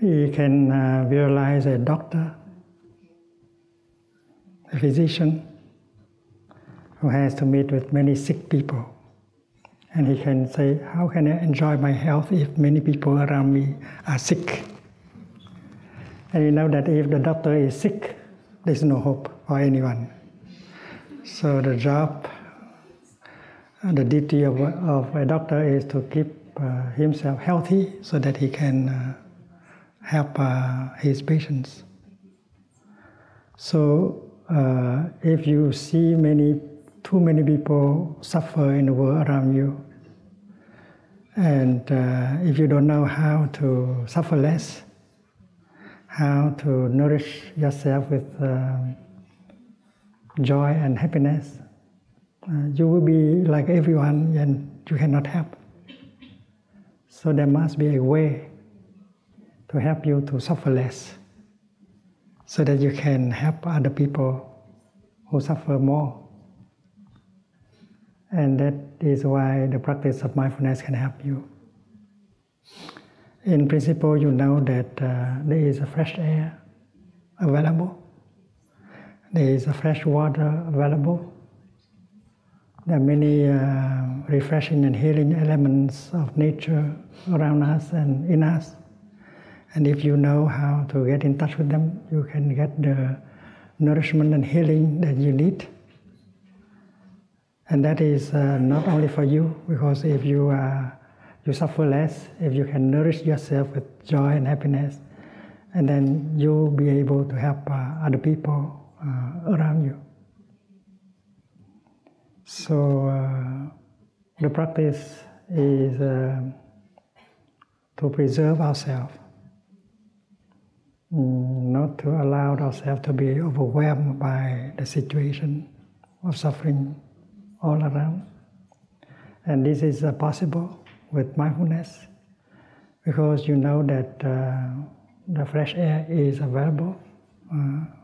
he can visualize a doctor, a physician, who has to meet with many sick people. And he can say, how can I enjoy my health if many people around me are sick? And you know that if the doctor is sick, there's no hope for anyone. So the job, the duty of a doctor is to keep himself healthy so that he can help his patients. So if you see too many people suffer in the world around you, and if you don't know how to suffer less, how to nourish yourself with joy and happiness, you will be like everyone and you cannot help. So there must be a way to help you to suffer less, so that you can help other people who suffer more. And that is why the practice of mindfulness can help you. In principle, you know that there is a fresh air available, there is a fresh water available. There are many refreshing and healing elements of nature around us and in us. And if you know how to get in touch with them, you can get the nourishment and healing that you need. And that is not only for you, because if you suffer less, if you can nourish yourself with joy and happiness, and then you'll be able to help other people around you. So the practice is to preserve ourselves, not to allow ourselves to be overwhelmed by the situation of suffering all around. And this is possible with mindfulness, because you know that the fresh air is available,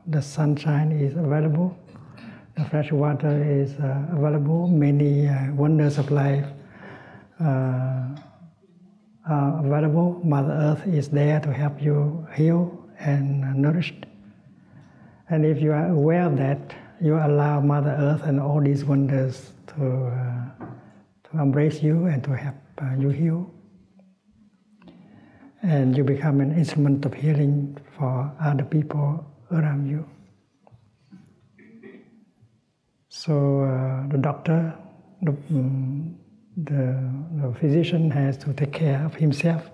the sunshine is available, the fresh water is available, many wonders of life are available. Mother Earth is there to help you heal and nourish. And if you are aware of that, you allow Mother Earth and all these wonders to embrace you and to help you heal. And you become an instrument of healing for other people around you. So the doctor, the physician has to take care of himself.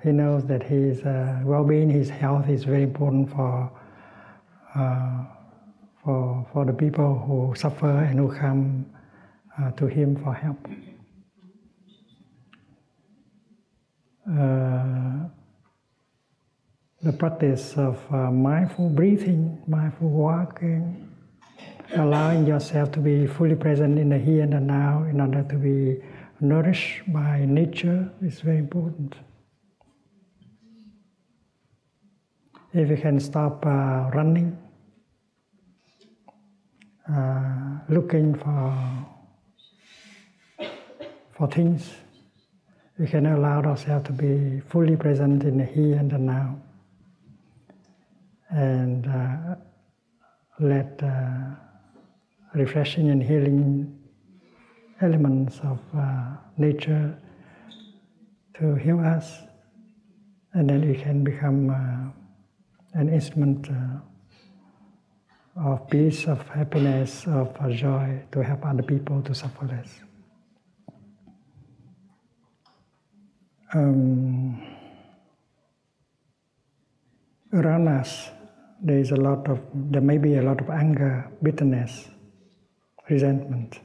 He knows that his well-being, his health is very important for the people who suffer and who come to him for help. The practice of mindful breathing, mindful walking, allowing yourself to be fully present in the here and the now in order to be nourished by nature is very important. If you can stop running, looking for things, we can allow ourselves to be fully present in the here and the now, and let refreshing and healing elements of nature to heal us, and then we can become an instrument of peace, of happiness, of joy to help other people to suffer less. Around us, there may be a lot of anger, bitterness, resentment.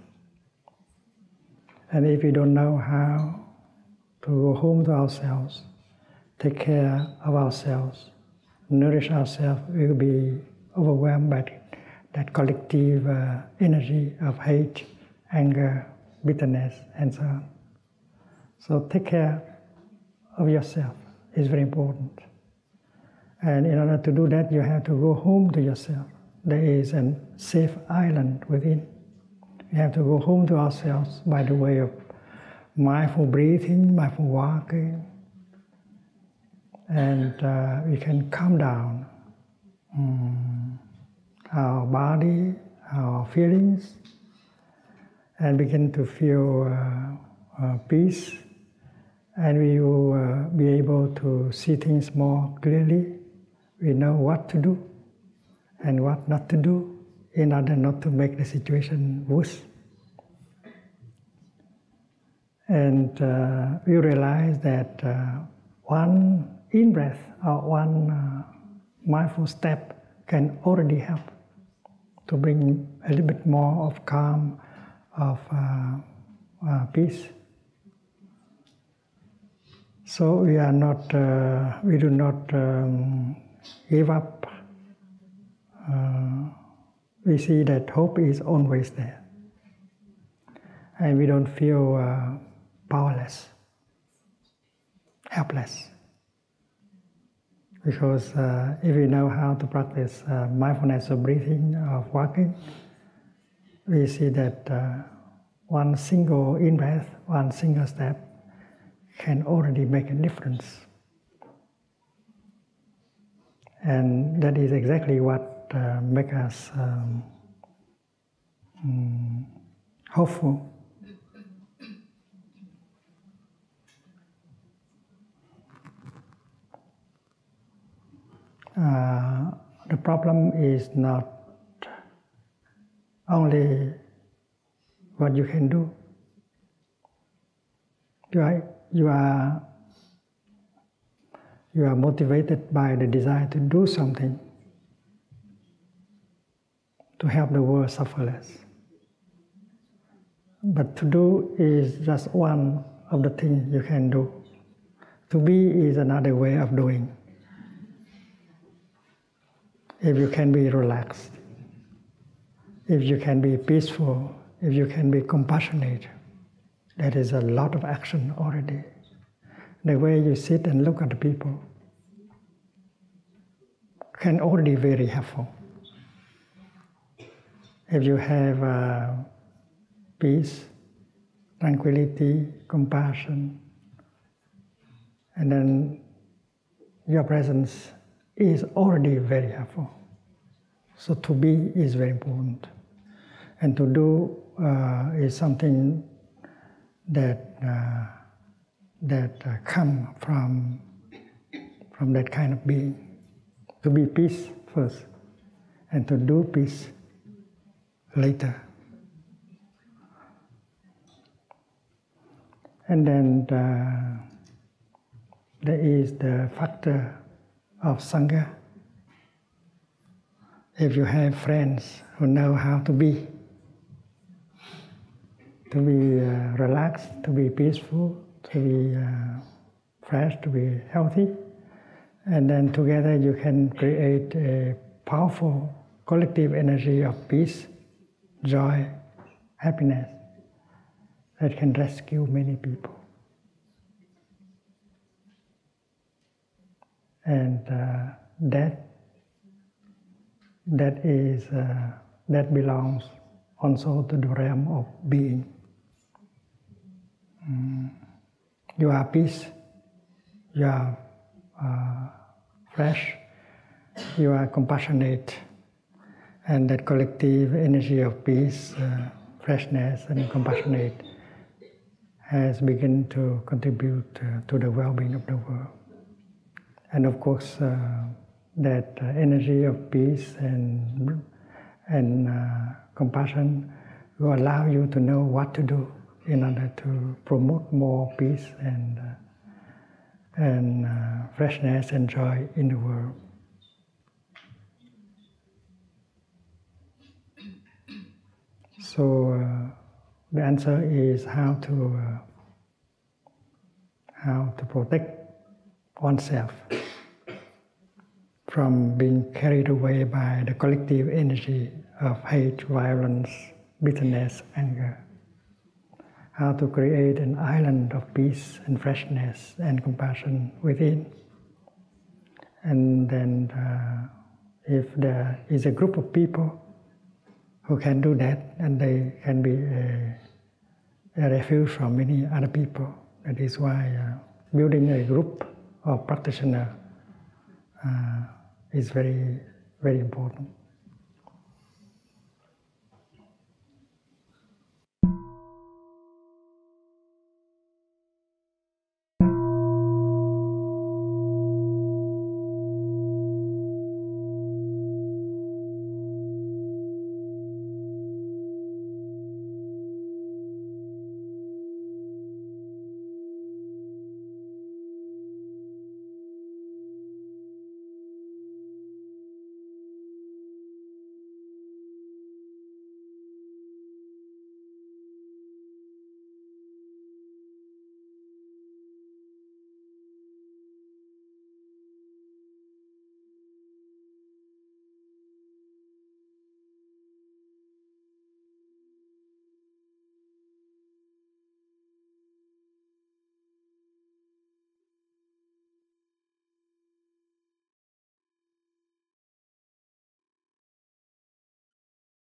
And if we don't know how to go home to ourselves, take care of ourselves, nourish ourselves, we will be overwhelmed by that collective energy of hate, anger, bitterness, and so on. So take care of yourself is very important. And in order to do that, you have to go home to yourself. There is a safe island within. We have to go home to ourselves by the way of mindful breathing, mindful walking, and we can calm down our body, our feelings, and begin to feel peace, and we will be able to see things more clearly. We know what to do and what not to do in order not to make the situation worse. And we realize that one in-breath or one mindful step can already help to bring a little bit more of calm, of peace. So we are not, we do not give up. We see that hope is always there, and we don't feel powerless, helpless. Because if we know how to practice mindfulness of breathing, of walking, we see that one single in-breath, one single step can already make a difference. And that is exactly what makes us hopeful. The problem is not only what you can do. You are motivated by the desire to do something to help the world suffer less. But to do is just one of the things you can do. To be is another way of doing. If you can be relaxed, if you can be peaceful, if you can be compassionate, that is a lot of action already. The way you sit and look at the people can already be very helpful. If you have peace, tranquility, compassion, and then your presence is already very helpful. So to be is very important. And to do is something that come from that kind of being. To be peace first, and to do peace later. And then there is the factor of Sangha. If you have friends who know how to be relaxed, to be peaceful, to be fresh, to be healthy, and then together you can create a powerful collective energy of peace, joy, happiness that can rescue many people. And that belongs also to the realm of being. You are peace, you are fresh, you are compassionate, and that collective energy of peace, freshness, and compassionate has begun to contribute to the well-being of the world. And of course, that energy of peace and compassion will allow you to know what to do in order to promote more peace and freshness and joy in the world. So the answer is how to protect oneself from being carried away by the collective energy of hate, violence, bitterness, anger. How to create an island of peace and freshness and compassion within. And then if there is a group of people who can do that, and they can be a refuge from many other people. That is why building a group or practitioner is very, very important.